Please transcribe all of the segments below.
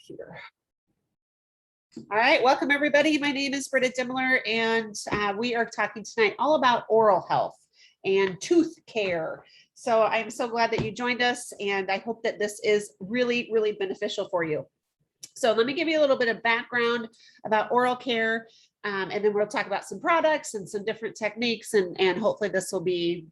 here. All right, welcome everybody. My name is Britta Dimmler, and we are talking tonight all about oral health and tooth care. So I'm so glad that you joined us, and I hope that this is really, really beneficial for you. So let me give you a little bit of background about oral care, and then we'll talk about some products and some different techniques, and hopefully this will be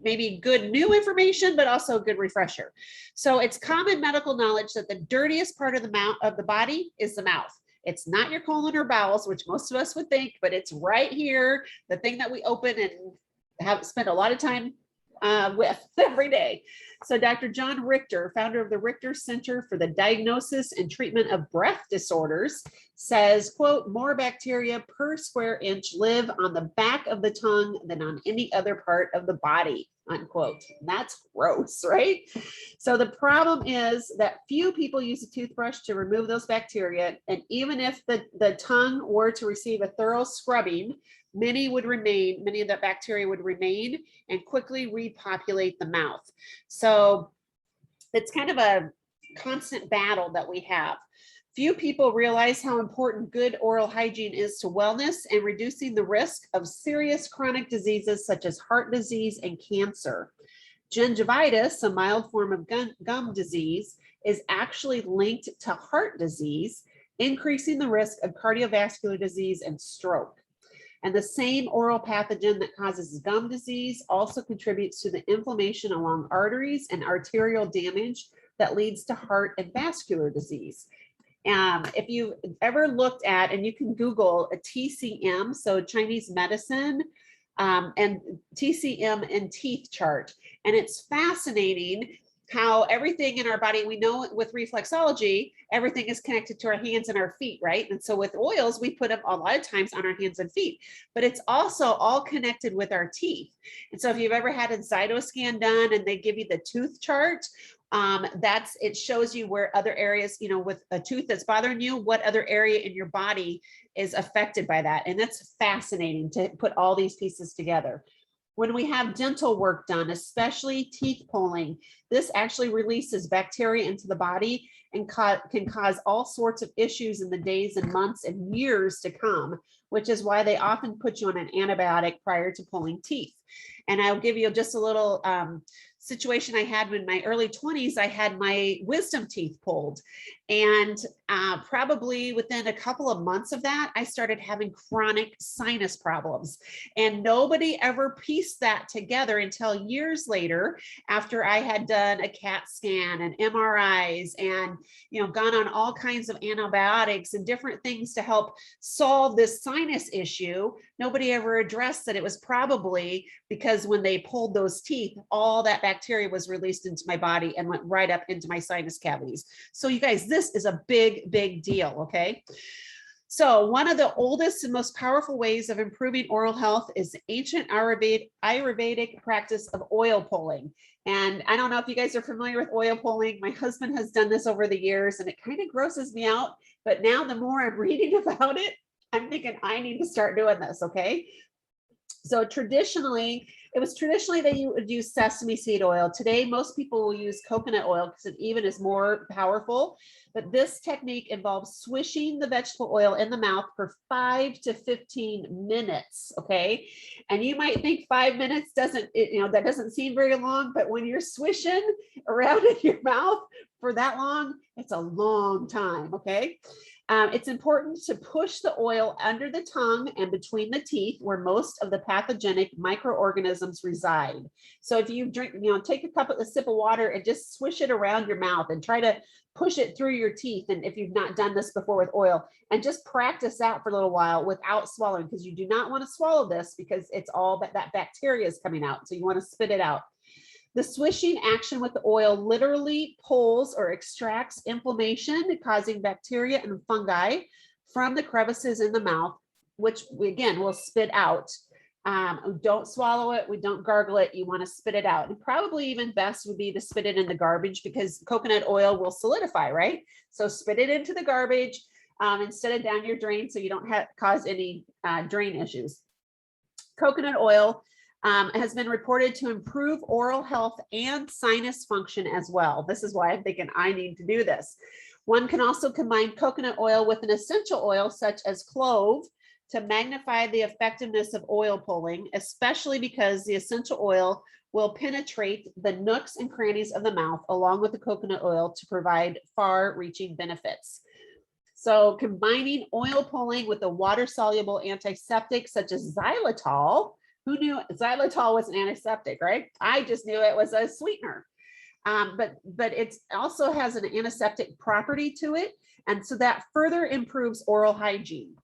maybe good new information, but also a good refresher. So it's common medical knowledge that the dirtiest part of the body is the mouth. It's not your colon or bowels, which most of us would think, but it's right here, the thing that we open and have spent a lot of time with every day. So Dr. John Richter, founder of the Richter Center for the Diagnosis and Treatment of Breath Disorders, says, quote, more bacteria per square inch live on the back of the tongue than on any other part of the body, unquote. And that's gross, right? So the problem is that few people use a toothbrush to remove those bacteria. And even if the tongue were to receive a thorough scrubbing, many of the bacteria would remain and quickly repopulate the mouth. So it's kind of a constant battle that we have. Few people realize how important good oral hygiene is to wellness and reducing the risk of serious chronic diseases such as heart disease and cancer. Gingivitis, a mild form of gum disease, is actually linked to heart disease, increasing the risk of cardiovascular disease and stroke. And the same oral pathogen that causes gum disease also contributes to the inflammation along arteries and arterial damage that leads to heart and vascular disease. If you ever looked at, and you can Google a TCM, so Chinese medicine, and TCM and teeth chart, and it's fascinating how everything in our body, we know with reflexology, everything is connected to our hands and our feet, right? And so with oils, we put them a lot of times on our hands and feet, but it's also all connected with our teeth. And so if you've ever had a Cytoscan done and they give you the tooth chart, it shows you where other areas, with a tooth that's bothering you, what other area in your body is affected by that. And that's fascinating to put all these pieces together. When we have dental work done, especially teeth pulling, this actually releases bacteria into the body and can cause all sorts of issues in the days and months and years to come, which is why they often put you on an antibiotic prior to pulling teeth. And I'll give you just a little situation I had in my early 20s. I had my wisdom teeth pulled, and probably within a couple of months of that, I started having chronic sinus problems, and nobody ever pieced that together until years later, after I had done a CAT scan and MRIs and gone on all kinds of antibiotics and different things to help solve this sinus issue. Nobody ever addressed that it was probably because when they pulled those teeth, all that bacteria was released into my body and went right up into my sinus cavities. So you guys, this is a big, big deal, okay? So one of the oldest and most powerful ways of improving oral health is the ancient Ayurvedic practice of oil pulling. And I don't know if you guys are familiar with oil pulling. My husband has done this over the years, and it kind of grosses me out. But now the more I'm reading about it, I'm thinking I need to start doing this, okay? So it was traditionally that you would use sesame seed oil. Today, most people will use coconut oil because it even is more powerful. But this technique involves swishing the vegetable oil in the mouth for 5 to 15 minutes, okay? And you might think 5 minutes that doesn't seem very long, but when you're swishing around in your mouth for that long, it's a long time, okay? It's important to push the oil under the tongue and between the teeth where most of the pathogenic microorganisms reside. So if you drink, take a sip of water and just swish it around your mouth and try to push it through your teeth. And if you've not done this before with oil, and just practice out for a little while without swallowing, because you do not want to swallow this because it's all that bacteria is coming out. So you want to spit it out. The swishing action with the oil literally pulls or extracts inflammation, causing bacteria and fungi from the crevices in the mouth, which we, again, will spit out. Don't swallow it. We don't gargle it. You want to spit it out. And probably even best would be to spit it in the garbage, because coconut oil will solidify, right? So spit it into the garbage instead of down your drain, so you don't cause any drain issues. Coconut oil has been reported to improve oral health and sinus function as well. This is why I'm thinking I need to do this. One can also combine coconut oil with an essential oil such as clove to magnify the effectiveness of oil pulling, especially because the essential oil will penetrate the nooks and crannies of the mouth along with the coconut oil to provide far-reaching benefits. So combining oil pulling with a water-soluble antiseptic such as xylitol. Who knew xylitol was an antiseptic, right? I just knew it was a sweetener. But it also has an antiseptic property to it. And so that further improves oral hygiene.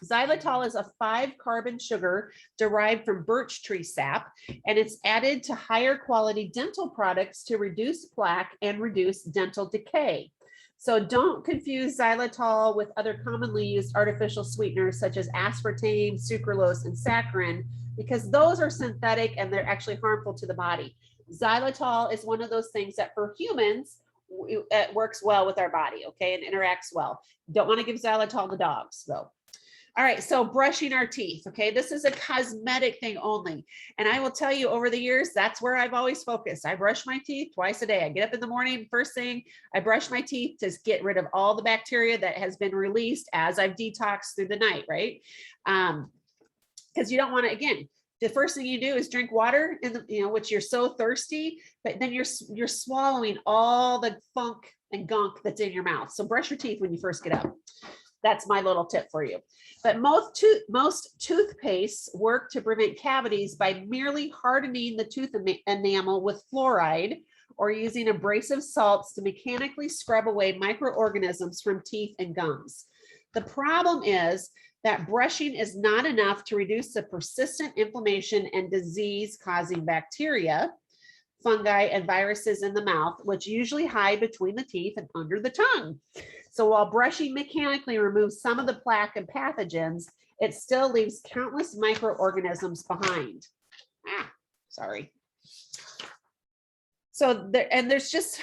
Xylitol is a 5-carbon sugar derived from birch tree sap, and it's added to higher quality dental products to reduce plaque and reduce dental decay. So don't confuse xylitol with other commonly used artificial sweeteners such as aspartame, sucralose, and saccharin, because those are synthetic and they're actually harmful to the body. Xylitol is one of those things that for humans, it works well with our body, okay, and interacts well. Don't want to give xylitol to dogs, though. All right, so brushing our teeth, okay, this is a cosmetic thing only. And I will tell you over the years, that's where I've always focused. I brush my teeth twice a day. I get up in the morning, first thing, I brush my teeth to get rid of all the bacteria that has been released as I've detoxed through the night, right? Because you don't want to, again, the first thing you do is drink water, in the, which you're so thirsty, but then you're swallowing all the funk and gunk that's in your mouth. So brush your teeth when you first get up. That's my little tip for you. But most toothpastes work to prevent cavities by merely hardening the tooth enamel with fluoride or using abrasive salts to mechanically scrub away microorganisms from teeth and gums. The problem is that brushing is not enough to reduce the persistent inflammation and disease-causing bacteria, fungi, and viruses in the mouth, which usually hide between the teeth and under the tongue. So while brushing mechanically removes some of the plaque and pathogens, it still leaves countless microorganisms behind. Sorry. So there's just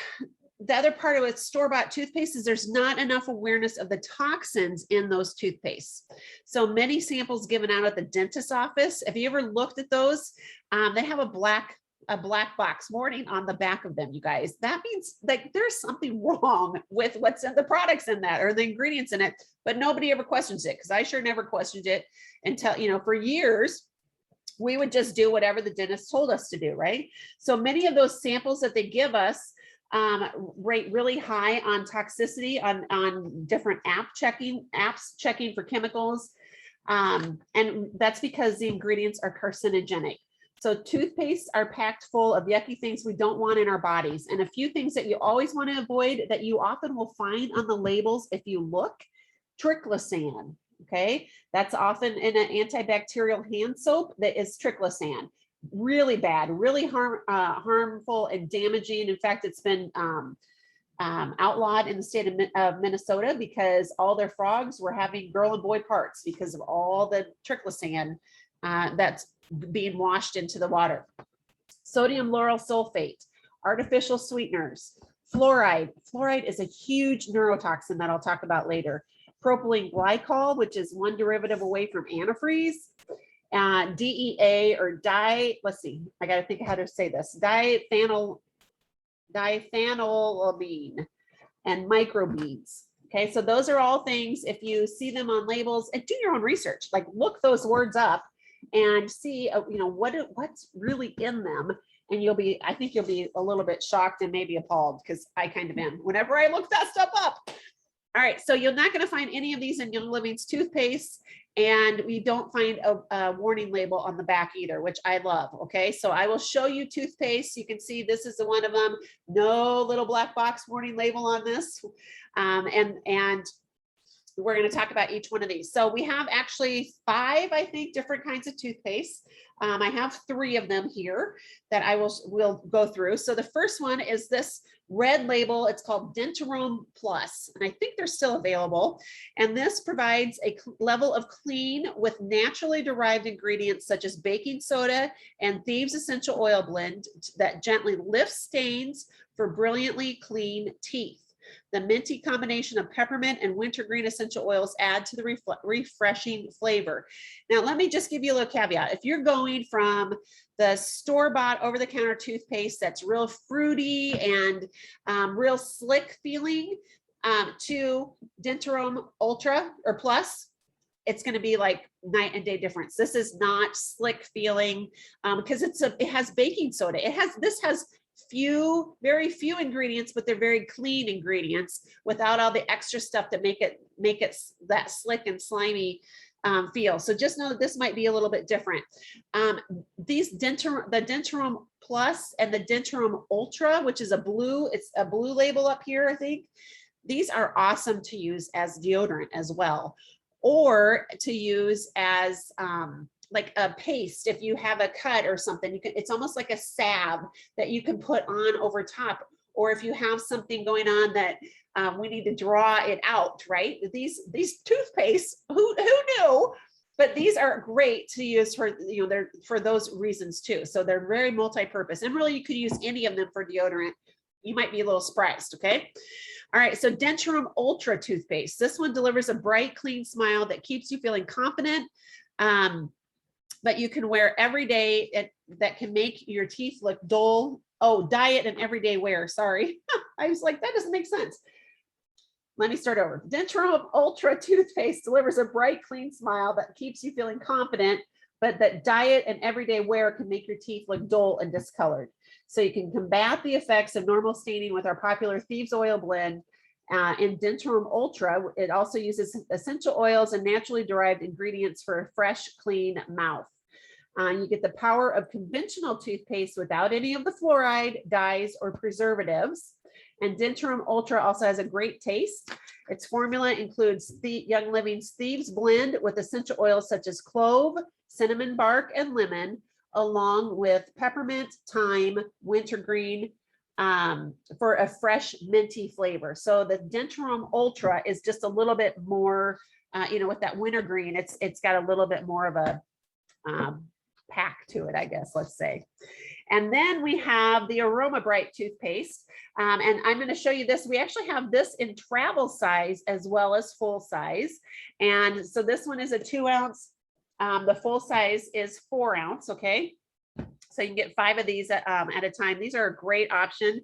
the other part of it, store-bought toothpaste, is there's not enough awareness of the toxins in those toothpastes. So many samples given out at the dentist's office, have you ever looked at those? They have a black box warning on the back of them, you guys. That means like there's something wrong with what's in the products in that or the ingredients in it, but nobody ever questions it, because I sure never questioned it until, for years, we would just do whatever the dentist told us to do, right? So many of those samples that they give us rate really high on toxicity on different apps checking for chemicals. And that's because the ingredients are carcinogenic. So toothpastes are packed full of yucky things we don't want in our bodies. And a few things that you always want to avoid that you often will find on the labels if you look: triclosan. Okay, that's often in an antibacterial hand soap that is triclosan. Really bad, really harmful and damaging. In fact, it's been outlawed in the state of Minnesota because all their frogs were having girl and boy parts because of all the triclosan that's being washed into the water. Sodium lauryl sulfate, artificial sweeteners, fluoride. Fluoride is a huge neurotoxin that I'll talk about later. Propylene glycol, which is one derivative away from antifreeze. DEA or let's see, I got to think how to say this, diphenylamine and microbeads. Okay, so those are all things, if you see them on labels, and do your own research, like look those words up and see, what's really in them. And I think you'll be a little bit shocked and maybe appalled, because I kind of am whenever I look that stuff up. All right, so you're not going to find any of these in Young Living's toothpaste, and we don't find a warning label on the back either, which I love. Okay, so I will show you toothpaste. You can see this is the one of them. No little black box warning label on this, and we're going to talk about each one of these. So we have actually 5, I think, different kinds of toothpaste. I have 3 of them here that we'll go through. So the first one is this red label. It's called Dentarome Plus, and I think they're still available. And this provides a level of clean with naturally derived ingredients such as baking soda and Thieves essential oil blend that gently lifts stains for brilliantly clean teeth. The minty combination of peppermint and wintergreen essential oils add to the refreshing flavor. Now, let me just give you a little caveat. If you're going from the store-bought over-the-counter toothpaste that's real fruity and real slick feeling, to Dentrum Ultra or Plus, it's going to be like night and day difference. This is not slick feeling because it has baking soda. This has very few ingredients, but they're very clean ingredients without all the extra stuff that make it that slick and slimy feel. So just know that this might be a little bit different. The Dentrum Plus and the Dentrum Ultra, which is it's a blue label up here, I think. These are awesome to use as deodorant as well, or to use as like a paste. If you have a cut or something, it's almost like a salve that you can put on over top. Or if you have something going on that we need to draw it out, right? These toothpaste, who knew? But these are great to use for, they're for those reasons too. So they're very multi-purpose, and really you could use any of them for deodorant. You might be a little surprised, okay? All right, so Dentrum Ultra toothpaste. This one delivers a bright, clean smile that keeps you feeling confident, but you can wear every day. That can make your teeth look dull. Oh, diet and everyday wear, sorry. I was like, that doesn't make sense. Let me start over. Dentrum Ultra toothpaste delivers a bright, clean smile that keeps you feeling confident, but that diet and everyday wear can make your teeth look dull and discolored. So you can combat the effects of normal staining with our popular Thieves oil blend. In Dentrum Ultra, it also uses essential oils and naturally derived ingredients for a fresh, clean mouth. You get the power of conventional toothpaste without any of the fluoride, dyes, or preservatives. And Dentrum Ultra also has a great taste. Its formula includes the Young Living's Thieves blend with essential oils such as clove, cinnamon bark, and lemon, along with peppermint, thyme, wintergreen, for a fresh minty flavor. So the Dentrum Ultra is just a little bit more, with that wintergreen, it's got a little bit more of a pack to it, I guess, let's say. And then we have the Aroma Bright toothpaste. And I'm going to show you this. We actually have this in travel size as well as full size. And so this one is a 2 ounce. The full size is 4 ounce. Okay. So you can get 5 of these at a time. These are a great option.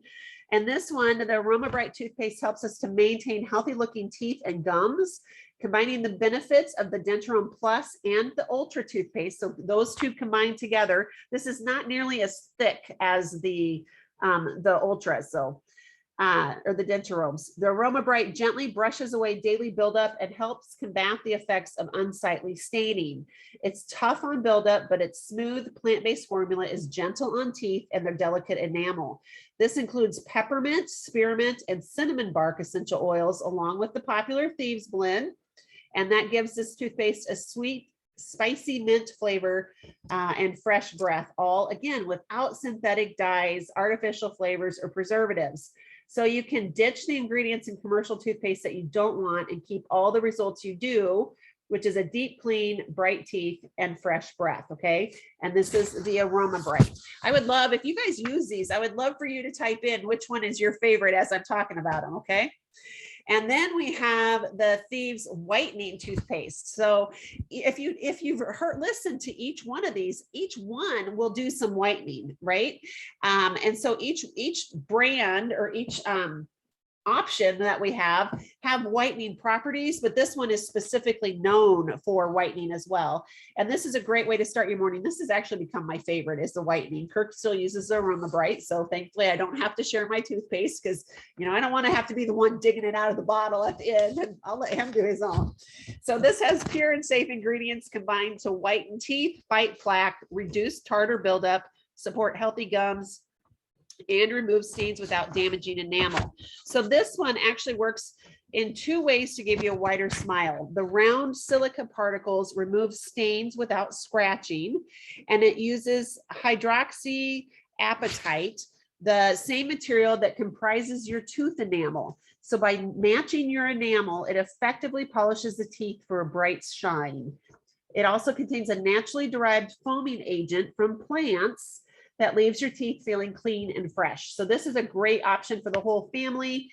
And this one, the Aroma Bright toothpaste, helps us to maintain healthy looking teeth and gums, combining the benefits of the Dentrum Plus and the Ultra toothpaste. So those two combined together. This is not nearly as thick as the Ultra, or the Denturums. The Aroma Bright gently brushes away daily buildup and helps combat the effects of unsightly staining. It's tough on buildup, but its smooth plant-based formula is gentle on teeth and their delicate enamel. This includes peppermint, spearmint, and cinnamon bark essential oils, along with the popular Thieves blend. And that gives this toothpaste a sweet, spicy mint flavor and fresh breath, all again without synthetic dyes, artificial flavors, or preservatives. So you can ditch the ingredients in commercial toothpaste that you don't want and keep all the results you do, which is a deep clean, bright teeth, and fresh breath, okay? And this is the Aroma Bright. I would love, if you guys use these, I would love for you to type in which one is your favorite as I'm talking about them, okay? And then we have the Thieves whitening toothpaste. So if you've listened to each one of these, each one will do some whitening, right? And so each brand or each option that we have whitening properties, but this one is specifically known for whitening as well. And this is a great way to start your morning. This has actually become my favorite, is the whitening. Kirk still uses the Aroma Bright, so thankfully I don't have to share my toothpaste because I don't want to have to be the one digging it out of the bottle at the end, and I'll let him do his own. So this has pure and safe ingredients combined to whiten teeth, fight plaque, reduce tartar buildup, support healthy gums, and remove stains without damaging enamel. So this one actually works in 2 ways to give you a wider smile. The round silica particles remove stains without scratching, and it uses hydroxyapatite, the same material that comprises your tooth enamel. So by matching your enamel, it effectively polishes the teeth for a bright shine. It also contains a naturally derived foaming agent from plants that leaves your teeth feeling clean and fresh. So this is a great option for the whole family.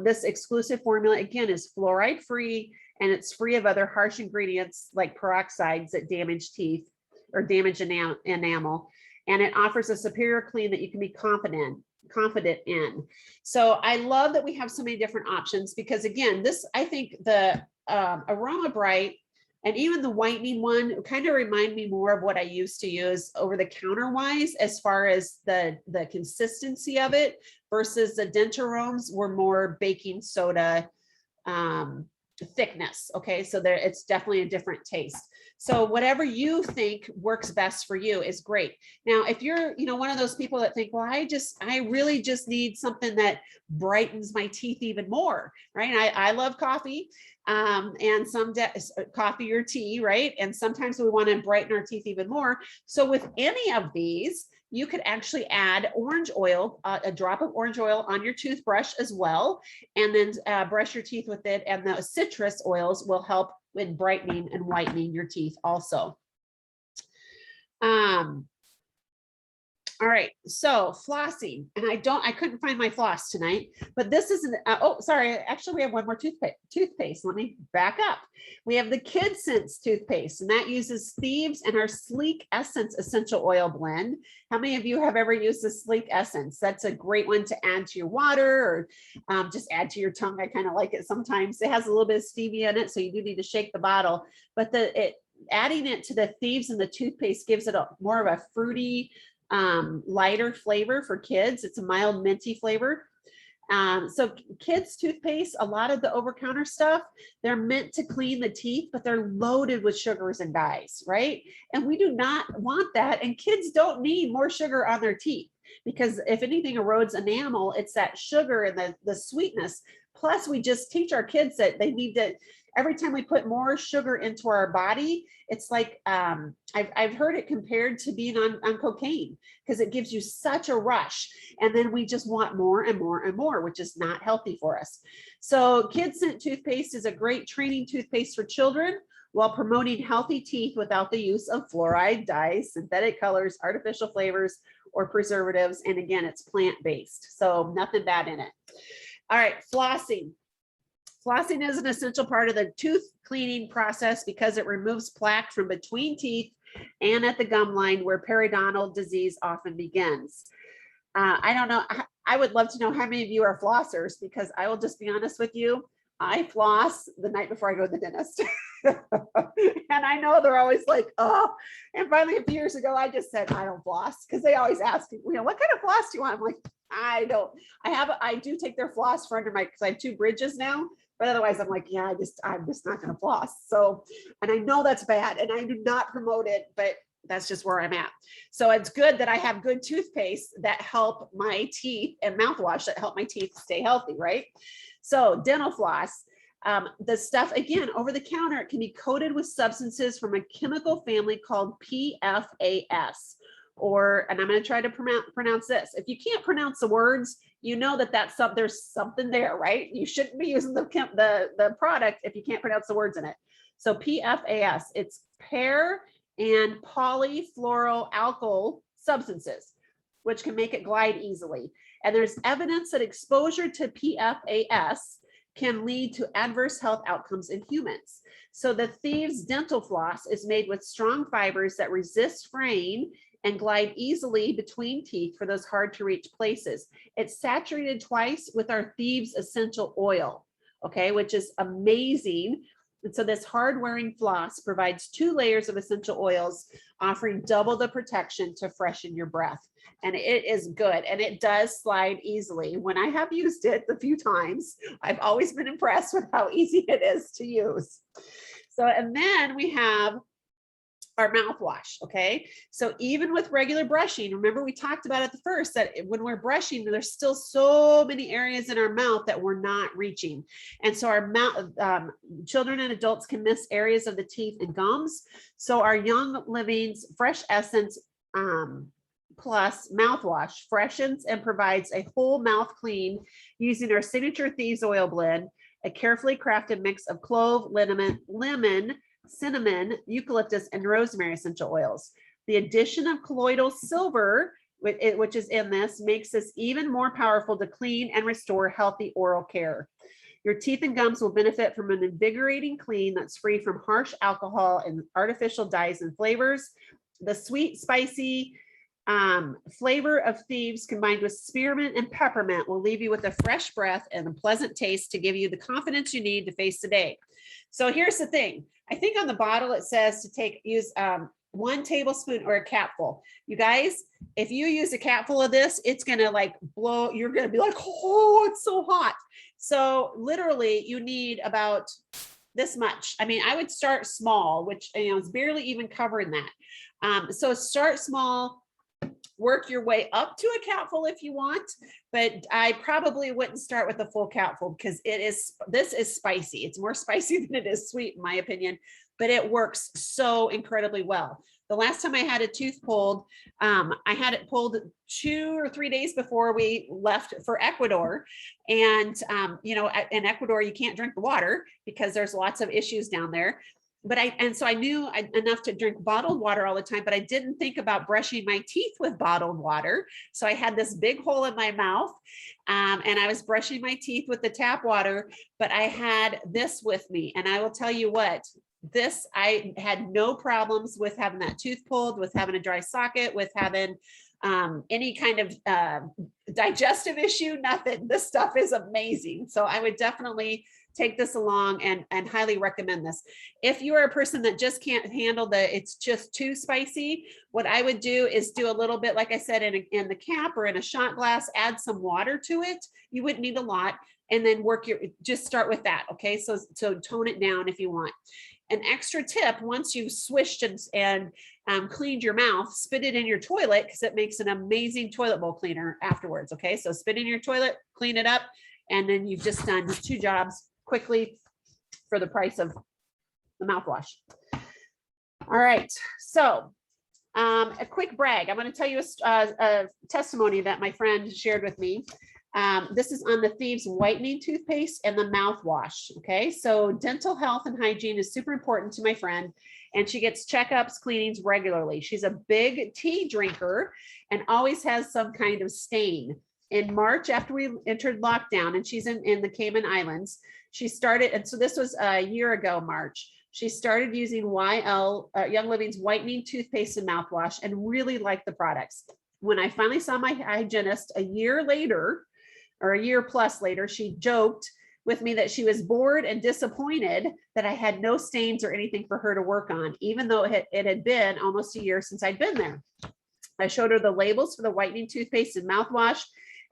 This exclusive formula, again, is fluoride free, and it's free of other harsh ingredients like peroxides that damage teeth or damage enamel. And it offers a superior clean that you can be confident confident in. So I love that we have so many different options because again, this, I think the Aroma Bright and even the whitening one kind of remind me more of what I used to use over the counter wise, as far as the consistency of it versus the Dentaromes were more baking soda thickness. Okay, so there, it's definitely a different taste. So whatever you think works best for you is great. Now, if you're, you know, one of those people that think, well, I really just need something that brightens my teeth even more, right? I love coffee, and some coffee or tea, right? And sometimes we want to brighten our teeth even more. So with any of these, you could actually add orange oil, a drop of orange oil on your toothbrush as well, and then brush your teeth with it. And the citrus oils will help with brightening and whitening your teeth also. All right, so flossing, and I couldn't find my floss tonight, but this is an, oh, sorry, actually we have one more toothpaste. Let me back up. We have the Kid Sense toothpaste, and that uses Thieves and our Sleek Essence essential oil blend. How many of you have ever used the Sleek Essence? That's a great one to add to your water, or just add to your tongue. I kind of like it sometimes. It has a little bit of stevia in it, so you do need to shake the bottle, but adding it to the Thieves and the toothpaste gives it more of a fruity, lighter flavor for kids. It's a mild minty flavor. So kids toothpaste, a lot of the over-counter stuff, they're meant to clean the teeth, but they're loaded with sugars and dyes, right? And we do not want that. And kids don't need more sugar on their teeth, because if anything erodes enamel, it's that sugar and the sweetness. Plus, we just teach our kids that they need to, every time we put more sugar into our body, it's like, I've heard it compared to being on cocaine, because it gives you such a rush. And then we just want more and more and more, which is not healthy for us. So Kid Scent toothpaste is a great training toothpaste for children while promoting healthy teeth without the use of fluoride, dyes, synthetic colors, artificial flavors, or preservatives. And again, it's plant-based, so nothing bad in it. All right, flossing. Flossing is an essential part of the tooth cleaning process because it removes plaque from between teeth and at the gum line, where periodontal disease often begins. I don't know. I would love to know how many of you are flossers, because I will just be honest with you. I floss the night before I go to the dentist. And I know they're always like, oh, and finally a few years ago, I just said, I don't floss, because they always ask me, you know, what kind of floss do you want? I'm like, I don't. I do take their floss for under my, because I have 2 bridges now. But otherwise, I'm like, yeah, I'm just not going to floss. So, and I know that's bad, and I do not promote it, but that's just where I'm at. So it's good that I have good toothpaste that help my teeth, and mouthwash that help my teeth stay healthy, right? So dental floss, the stuff, again, over the counter, it can be coated with substances from a chemical family called PFAS. And I'm going to try to pronounce this. If you can't pronounce the words, you know there's something there, right? You shouldn't be using the product if you can't pronounce the words in it. So PFAS, it's pair and polyfluoroalkyl substances, which can make it glide easily. And there's evidence that exposure to PFAS can lead to adverse health outcomes in humans. So the Thieves dental floss is made with strong fibers that resist fraying and glide easily between teeth for those hard to reach places. It's saturated twice with our Thieves essential oil, okay, which is amazing. And so this hard wearing floss provides 2 layers of essential oils, offering double the protection to freshen your breath. And it is good, and it does slide easily. When I have used it a few times, I've always been impressed with how easy it is to use. So, and then we have our mouthwash. Okay, so even with regular brushing, remember we talked about at the first that when we're brushing, there's still so many areas in our mouth that we're not reaching, and so our mouth, children and adults can miss areas of the teeth and gums. So our Young Living's Fresh Essence Plus mouthwash freshens and provides a whole mouth clean using our signature Thieves oil blend, a carefully crafted mix of clove, lemon, cinnamon, eucalyptus, and rosemary essential oils. The addition of colloidal silver, which is in this, makes this even more powerful to clean and restore healthy oral care. Your teeth and gums will benefit from an invigorating clean that's free from harsh alcohol and artificial dyes and flavors. The sweet, spicy, Flavor of Thieves combined with spearmint and peppermint will leave you with a fresh breath and a pleasant taste to give you the confidence you need to face the day. So here's the thing. I think on the bottle it says to use 1 tablespoon or a capful. You guys, if you use a capful of this, it's gonna like blow. You're gonna be like, oh, it's so hot. So literally, you need about this much. I mean, I would start small, which is barely even covering that. So start small. Work your way up to a capful if you want, but I probably wouldn't start with a full capful because this is spicy. It's more spicy than it is sweet, in my opinion, but it works so incredibly well. The last time I had a tooth pulled, I had it pulled 2 or 3 days before we left for Ecuador. And, in Ecuador, you can't drink the water because there's lots of issues down there. But so I knew enough to drink bottled water all the time, but I didn't think about brushing my teeth with bottled water. So I had this big hole in my mouth, and I was brushing my teeth with the tap water, but I had this with me. And I will tell you what, I had no problems with having that tooth pulled, with having a dry socket, with having any kind of digestive issue, nothing. This stuff is amazing. So I would definitely take this along and highly recommend this. If you are a person that just can't handle it's just too spicy, what I would do is do a little bit, like I said, in the cap or in a shot glass, add some water to it. You wouldn't need a lot, and then just start with that. Okay. So tone it down if you want. An extra tip, once you've swished and cleaned your mouth, spit it in your toilet because it makes an amazing toilet bowl cleaner afterwards. Okay. So spit in your toilet, clean it up, and then you've just done 2 jobs quickly for the price of the mouthwash. All right, so a quick brag. I'm going to tell you a testimony that my friend shared with me. This is on the Thieves whitening toothpaste and the mouthwash. Okay, so dental health and hygiene is super important to my friend, and she gets checkups, cleanings regularly. She's a big tea drinker and always has some kind of stain. In March, after we entered lockdown, and she's in the Cayman Islands, she started, and so this was a year ago, March, she started using Young Living's whitening toothpaste and mouthwash and really liked the products. When I finally saw my hygienist a year later, or a year plus later, she joked with me that she was bored and disappointed that I had no stains or anything for her to work on, even though it had been almost a year since I'd been there. I showed her the labels for the whitening toothpaste and mouthwash,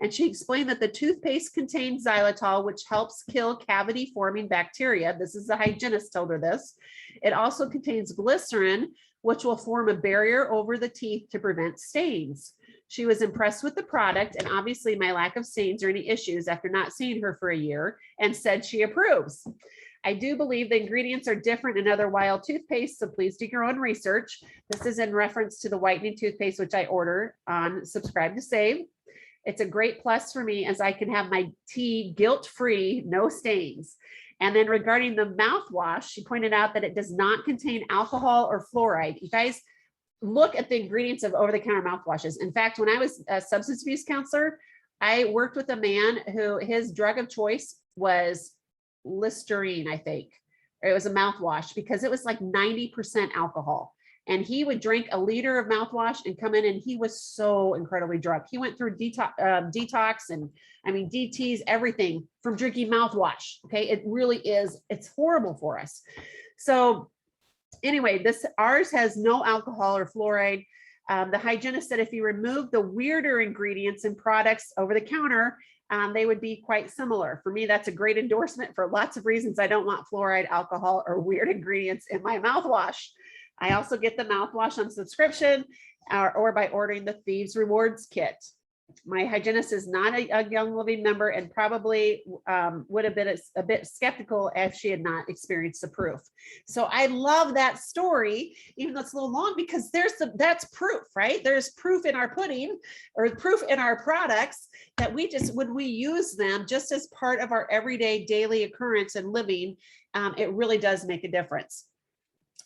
and she explained that the toothpaste contains xylitol, which helps kill cavity-forming bacteria. This is the hygienist told her this. It also contains glycerin, which will form a barrier over the teeth to prevent stains. She was impressed with the product and obviously my lack of stains or any issues after not seeing her for a year, and said she approves. I do believe the ingredients are different in other wild toothpaste, so please do your own research. This is in reference to the whitening toothpaste, which I order on Subscribe to Save. It's a great plus for me as I can have my tea guilt-free, no stains. And then regarding the mouthwash, she pointed out that it does not contain alcohol or fluoride. You guys, look at the ingredients of over-the-counter mouthwashes. In fact, when I was a substance abuse counselor, I worked with a man who his drug of choice was Listerine, I think. Or it was a mouthwash because it was like 90% alcohol. And he would drink a liter of mouthwash and come in, and he was so incredibly drunk. He went through detox and DTs, everything from drinking mouthwash. Okay, it really is. It's horrible for us. So anyway, ours has no alcohol or fluoride. The hygienist said if you remove the weirder ingredients and products over the counter, they would be quite similar. For me, that's a great endorsement for lots of reasons. I don't want fluoride, alcohol, or weird ingredients in my mouthwash. I also get the mouthwash on subscription or by ordering the Thieves Rewards Kit. My hygienist is not a Young Living member and probably would have been a bit skeptical if she had not experienced the proof. So I love that story, even though it's a little long, because that's proof, right? There's proof in our pudding or proof in our products that when we use them just as part of our everyday daily occurrence and living, it really does make a difference.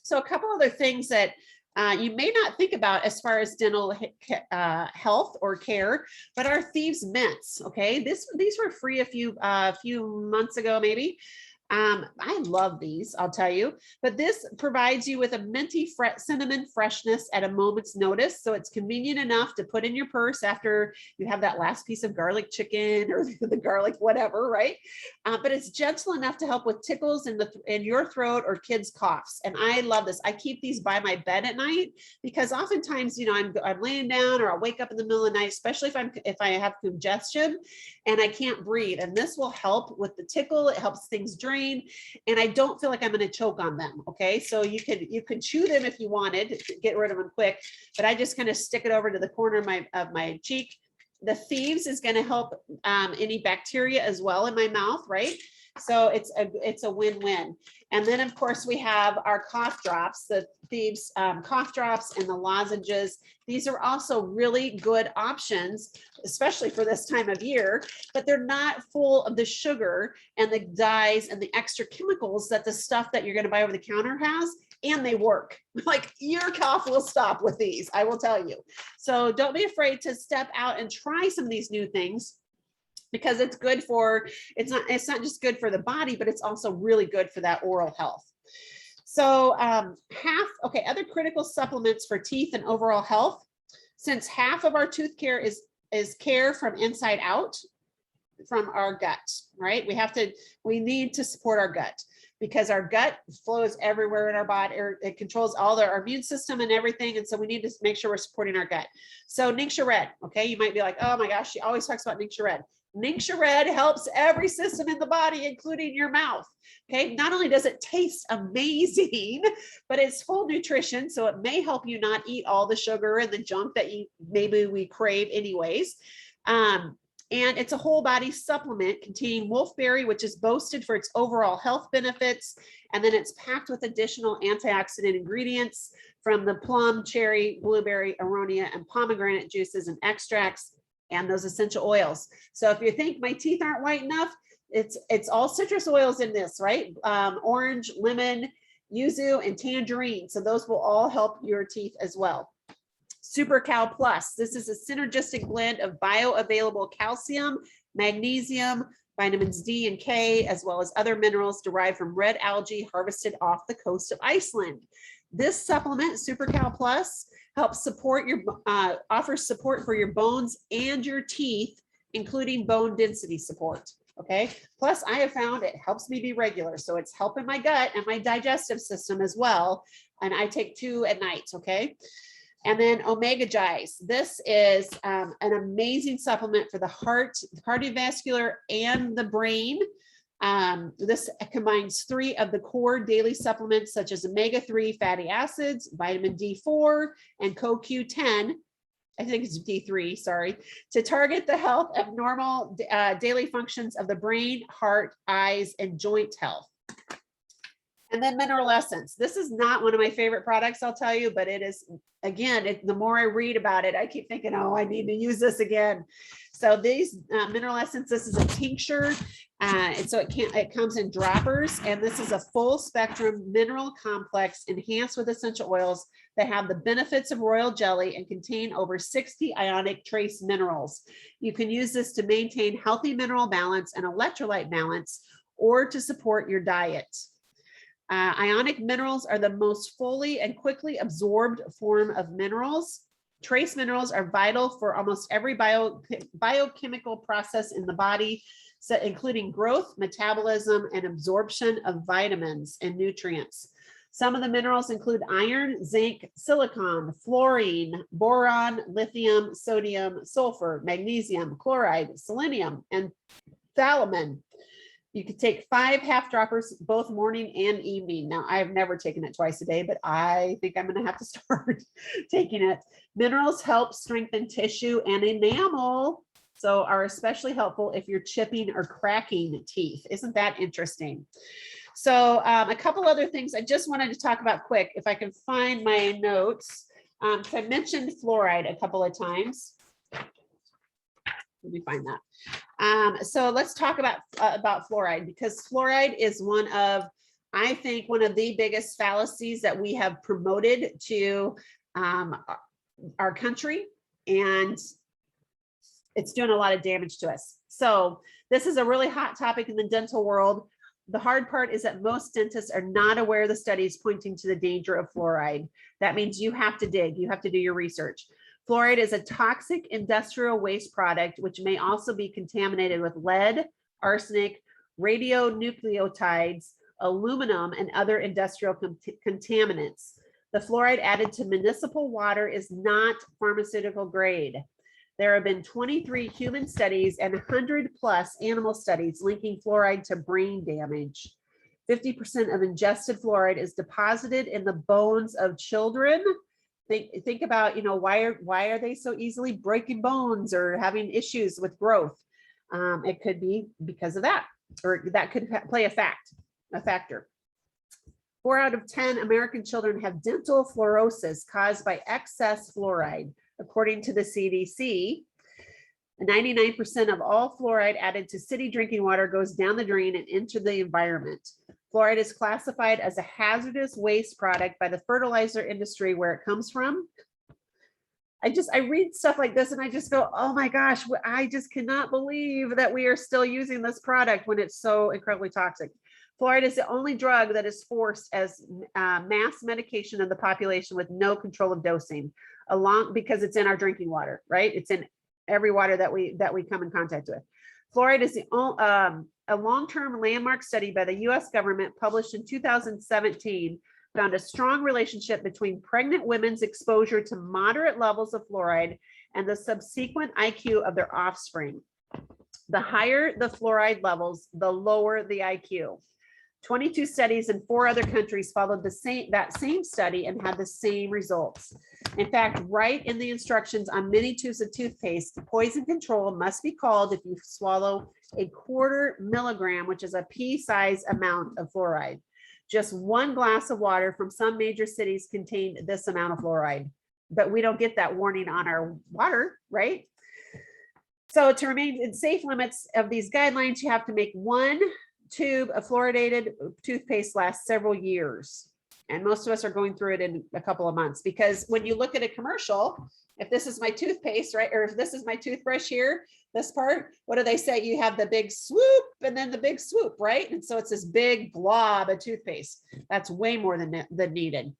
So a couple other things that you may not think about as far as dental health or care, but our Thieves mints. Okay, these were free a few months ago, maybe. I love these, I'll tell you, but this provides you with a minty cinnamon freshness at a moment's notice. So it's convenient enough to put in your purse after you have that last piece of garlic chicken or the garlic, whatever, right? But it's gentle enough to help with tickles in your throat or kids' coughs. And I love this. I keep these by my bed at night because oftentimes, you know, I'm laying down or I'll wake up in the middle of the night, especially if I have congestion and I can't breathe. And this will help with the tickle. It helps things drain, and I don't feel like I'm going to choke on them. Okay, so you can chew them if you wanted to get rid of them quick, but I just kind of stick it over to the corner of my cheek. The Thieves is going to help any bacteria as well in my mouth, right? So it's a win-win. And then of course we have our cough drops, the Thieves cough drops and the lozenges. These are also really good options, especially for this time of year, but they're not full of the sugar and the dyes and the extra chemicals that the stuff that you're going to buy over the counter has. And they work. Like, your cough will stop with these, I will tell you. So don't be afraid to step out and try some of these new things, because it's good for, it's not just good for the body, but it's also really good for that oral health. So other critical supplements for teeth and overall health. Since half of our tooth care is care from inside out, from our gut, right? We need to support our gut, because our gut flows everywhere in our body, or it controls all our immune system and everything. And so we need to make sure we're supporting our gut. So Ningxia Red, okay, you might be like, oh my gosh, she always talks about Ningxia Red. Ningxia Red helps every system in the body, including your mouth. Okay, not only does it taste amazing, but it's full nutrition. So it may help you not eat all the sugar and the junk that maybe we crave anyways. And it's a whole body supplement containing wolfberry, which is boasted for its overall health benefits. And then it's packed with additional antioxidant ingredients from the plum, cherry, blueberry, aronia, and pomegranate juices and extracts, and those essential oils. So if you think my teeth aren't white enough, it's all citrus oils in this, right? Orange, lemon, yuzu, and tangerine. So those will all help your teeth as well. Super Cal Plus. This is a synergistic blend of bioavailable calcium, magnesium, vitamins D and K, as well as other minerals derived from red algae harvested off the coast of Iceland. This supplement, Super Cal Plus, helps support offers support for your bones and your teeth, including bone density support. Okay. Plus, I have found it helps me be regular. So it's helping my gut and my digestive system as well. And I take 2 at night. Okay. And then Omega Gies. This is an amazing supplement for the heart, cardiovascular, and the brain. This combines 3 of the core daily supplements, such as omega-3 fatty acids, vitamin D4, and CoQ10. I think it's D3, sorry, to target the health of normal daily functions of the brain, heart, eyes, and joint health. And then Mineral Essence. This is not one of my favorite products, I'll tell you, but it is, again, the more I read about it, I keep thinking, oh, I need to use this again. So these Mineral Essence, this is a tincture. And so it comes in droppers, and this is a full spectrum mineral complex enhanced with essential oils that have the benefits of royal jelly and contain over 60 ionic trace minerals. You can use this to maintain healthy mineral balance and electrolyte balance, or to support your diet. Ionic minerals are the most fully and quickly absorbed form of minerals. Trace minerals are vital for almost every biochemical process in the body, so including growth, metabolism, and absorption of vitamins and nutrients. Some of the minerals include iron, zinc, silicon, fluorine, boron, lithium, sodium, sulfur, magnesium, chloride, selenium, and thalamin. You could take 5 half droppers both morning and evening. Now, I've never taken it twice a day, but I think I'm going to have to start taking it. Minerals help strengthen tissue and enamel, so are especially helpful if you're chipping or cracking teeth. Isn't that interesting? So a couple other things I just wanted to talk about quick, if I can find my notes. So I mentioned fluoride a couple of times. Let me find that. So let's talk about fluoride, because fluoride is I think one of the biggest fallacies that we have promoted to our country, and it's doing a lot of damage to us. So this is a really hot topic in the dental world. The hard part is that most dentists are not aware of the studies pointing to the danger of fluoride. That means you have to dig, you have to do your research. Fluoride is a toxic industrial waste product, which may also be contaminated with lead, arsenic, radionucleotides, aluminum, and other industrial contaminants. The fluoride added to municipal water is not pharmaceutical grade. There have been 23 human studies and 100+ animal studies linking fluoride to brain damage. 50% of ingested fluoride is deposited in the bones of children. Think about, why are they so easily breaking bones or having issues with growth? It could be because of that, or that could play a factor. 4 out of 10 American children have dental fluorosis caused by excess fluoride. According to the CDC, 99% of all fluoride added to city drinking water goes down the drain and into the environment. Fluoride is classified as a hazardous waste product by the fertilizer industry where it comes from. I read stuff like this and I just go, oh my gosh, I just cannot believe that we are still using this product when it's so incredibly toxic. Fluoride is the only drug that is forced as mass medication of the population with no control of dosing, because it's in our drinking water, right? It's in every water that we come in contact with. Fluoride is a long-term landmark study by the US government published in 2017 found a strong relationship between pregnant women's exposure to moderate levels of fluoride and the subsequent IQ of their offspring. The higher the fluoride levels, the lower the IQ. 22 studies in 4 other countries followed that same study and had the same results. In fact, right in the instructions on many tubes of toothpaste, poison control must be called if you swallow a 1/4 milligram, which is a pea-sized amount of fluoride. Just 1 glass of water from some major cities contained this amount of fluoride, but we don't get that warning on our water, right? So to remain in safe limits of these guidelines, you have to make 1 tube of fluoridated toothpaste last several years. And most of us are going through it in a couple of months, because when you look at a commercial, if this is my toothpaste, right? Or if this is my toothbrush here, this part, what do they say? You have the big swoop and then the big swoop, right? And so it's this big blob of toothpaste. That's way more than needed.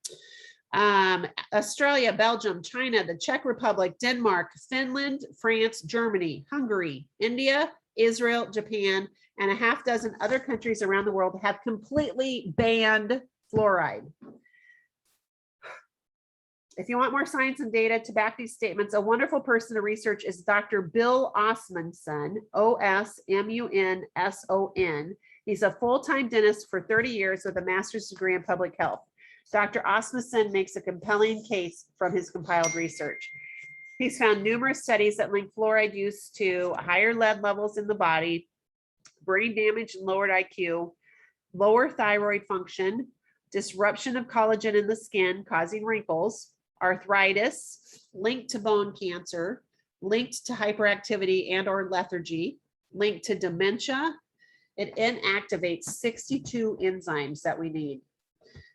Australia, Belgium, China, the Czech Republic, Denmark, Finland, France, Germany, Hungary, India, Israel, Japan, and a half dozen other countries around the world have completely banned fluoride. If you want more science and data to back these statements, a wonderful person to research is Dr. Bill Osmoson, Osmunson. He's a full-time dentist for 30 years with a master's degree in public health. Dr. Osmoson makes a compelling case from his compiled research. He's found numerous studies that link fluoride use to higher lead levels in the body, brain damage and lowered IQ, lower thyroid function, disruption of collagen in the skin causing wrinkles, arthritis, linked to bone cancer, linked to hyperactivity and or lethargy, linked to dementia. It inactivates 62 enzymes that we need.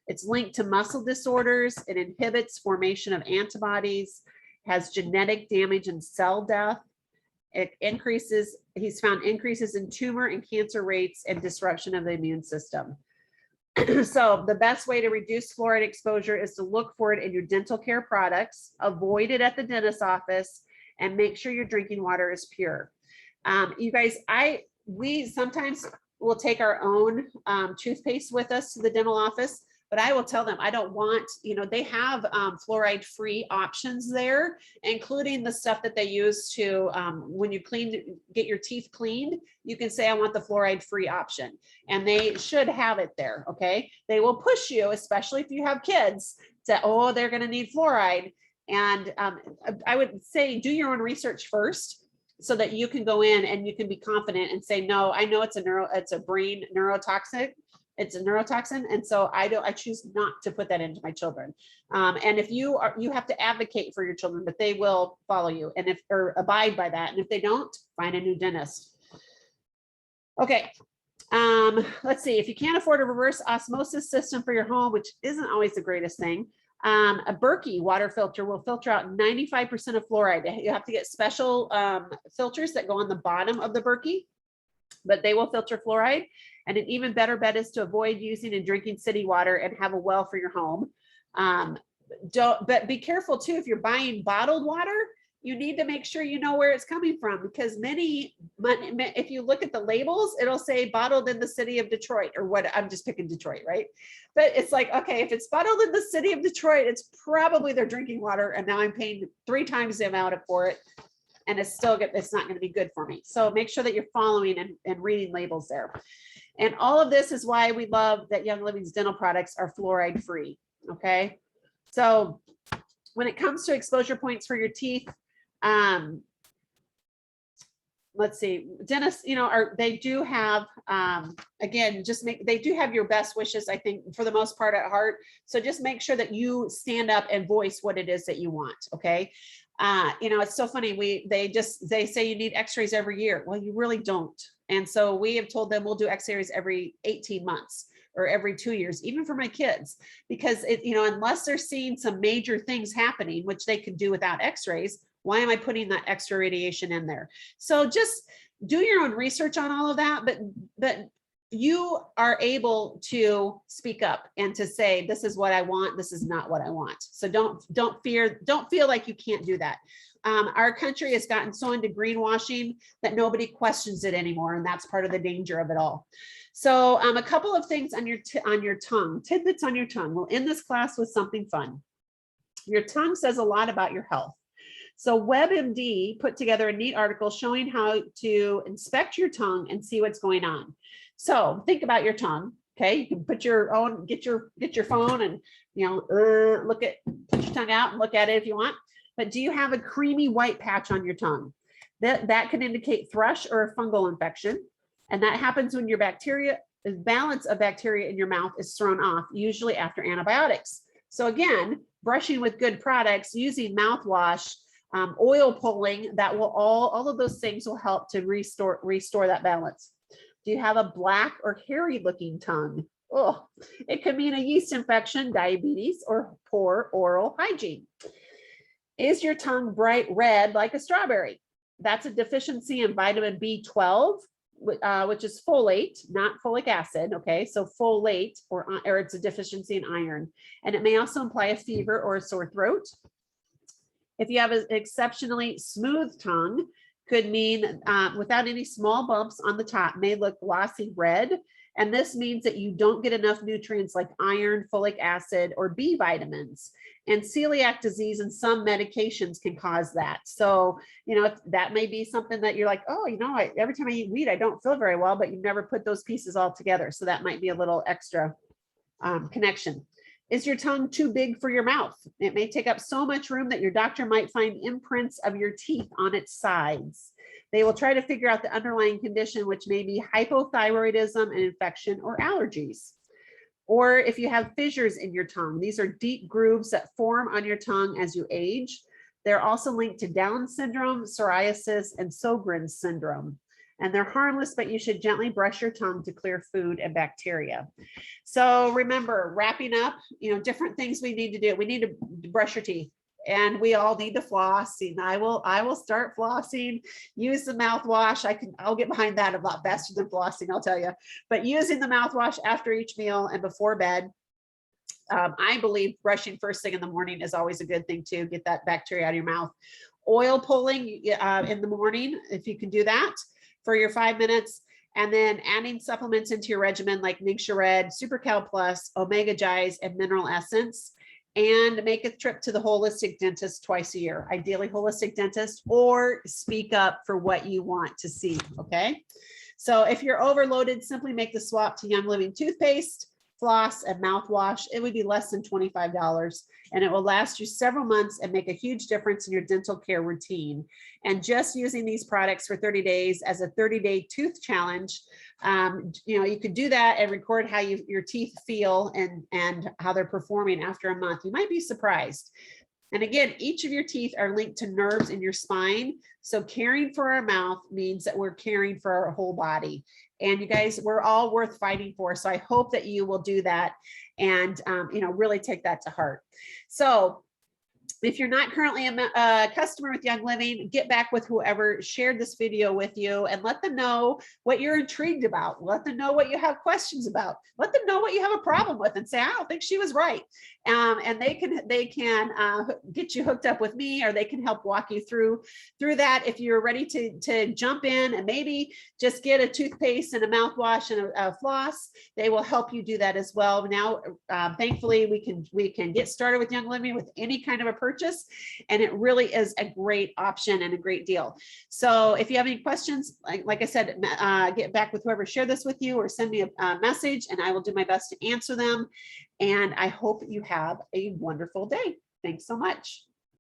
It's linked to muscle disorders. It inhibits formation of antibodies, has genetic damage and cell death. It increases, he's found increases in tumor and cancer rates and disruption of the immune system. So the best way to reduce fluoride exposure is to look for it in your dental care products, avoid it at the dentist's office, and make sure your drinking water is pure. You guys, we sometimes will take our own toothpaste with us to the dental office, but I will tell them I don't want, they have fluoride-free options there, including the stuff that they use to, when you get your teeth cleaned, you can say, I want the fluoride-free option. And they should have it there, okay? They will push you, especially if you have kids, to, oh, they're gonna need fluoride. And I would say do your own research first, so that you can go in and you can be confident and say, no, I know it's a brain neurotoxic. It's a neurotoxin, and so I choose not to put that into my children. And if you have to advocate for your children, but they will follow you or abide by that. And if they don't, find a new dentist. Okay, let's see. If you can't afford a reverse osmosis system for your home, which isn't always the greatest thing, a Berkey water filter will filter out 95% of fluoride. You have to get special filters that go on the bottom of the Berkey. but they will filter fluoride. And an even better bet is to avoid using and drinking city water and have a well for your home. But be careful too, if you're buying bottled water, you need to make sure you know where it's coming from, because if you look at the labels, it'll say bottled in the city of Detroit, or what, I'm just picking Detroit, right? But it's like, okay, if it's bottled in the city of Detroit, it's probably their drinking water, and now I'm paying 3 times the amount for it, and it's not going to be good for me. So make sure that you're following and reading labels there. And all of this is why we love that Young Living's dental products are fluoride free. Okay. So when it comes to exposure points for your teeth, let's see, dentists, they do have, again, they do have your best wishes, I think, for the most part at heart. So just make sure that you stand up and voice what it is that you want. Okay. It's so funny. They say you need x-rays every year. Well, you really don't. And so we have told them we'll do x-rays every 18 months or every 2 years, even for my kids, because unless they're seeing some major things happening, which they can do without x-rays, why am I putting that extra radiation in there? So just do your own research on all of that, but you are able to speak up and to say, this is what I want, this is not what I want. So don't feel like you can't do that. Our country has gotten so into greenwashing that nobody questions it anymore, and that's part of the danger of it all. So a couple of things on your tongue, tidbits on your tongue. We'll end this class with something fun. Your tongue says a lot about your health. So WebMD put together a neat article showing how to inspect your tongue and see what's going on. So think about your tongue. Okay, you can put your own, get your phone and put your tongue out and look at it if you want. But do you have a creamy white patch on your tongue? That can indicate thrush or a fungal infection. And that happens when your balance of bacteria in your mouth is thrown off, usually after antibiotics. So again, brushing with good products, using mouthwash, oil pulling, that will all of those things will help to restore that balance. Do you have a black or hairy looking tongue? Oh, it could mean a yeast infection, diabetes, or poor oral hygiene. Is your tongue bright red like a strawberry? That's a deficiency in vitamin B12, which is folate, not folic acid. Okay, so folate, or it's a deficiency in iron. And it may also imply a fever or a sore throat. If you have an exceptionally smooth tongue, could mean without any small bumps on the top, may look glossy red. And this means that you don't get enough nutrients like iron, folic acid, or B vitamins. And celiac disease and some medications can cause that. So, that may be something that you're like, oh, every time I eat wheat, I don't feel very well, but you've never put those pieces all together. So that might be a little extra connection. Is your tongue too big for your mouth? It may take up so much room that your doctor might find imprints of your teeth on its sides. They will try to figure out the underlying condition, which may be hypothyroidism, an infection, or allergies. Or if you have fissures in your tongue, these are deep grooves that form on your tongue as you age. They're also linked to Down syndrome, psoriasis, and Sjogren's syndrome. And they're harmless, but you should gently brush your tongue to clear food and bacteria. So remember, wrapping up, different things we need to do. We need to brush your teeth, and we all need to floss. And I will start flossing, use the mouthwash. I'll get behind that a lot faster than flossing, I'll tell you. But using the mouthwash after each meal and before bed. I believe brushing first thing in the morning is always a good thing too. Get that bacteria out of your mouth. Oil pulling in the morning, if you can do that for your 5 minutes, and then adding supplements into your regimen like Nixia Red, Super Cal Plus, Omega Gies, and Mineral Essence, and make a trip to the holistic dentist twice a year, ideally holistic dentist, or speak up for what you want to see. Okay. So if you're overloaded, simply make the swap to Young Living toothpaste, floss, and mouthwash. It would be less than $25, and it will last you several months and make a huge difference in your dental care routine. And just using these products for 30 days as a 30-day tooth challenge, you could do that and record how your teeth feel and how they're performing after a month. You might be surprised. And again, each of your teeth are linked to nerves in your spine. So caring for our mouth means that we're caring for our whole body. And you guys, we're all worth fighting for. So I hope that you will do that and, really take that to heart. So If you're not currently a customer with Young Living, get back with whoever shared this video with you and let them know what you're intrigued about. Let them know what you have questions about. Let them know what you have a problem with and say, I don't think she was right. And they can get you hooked up with me, or they can help walk you through that. If you're ready to jump in and maybe just get a toothpaste and a mouthwash and a floss, they will help you do that as well. Now, thankfully, we can get started with Young Living with any kind of a purchase, and it really is a great option and a great deal. So if you have any questions, like I said, get back with whoever shared this with you, or send me a message, and I will do my best to answer them. And I hope you have a wonderful day. Thanks so much.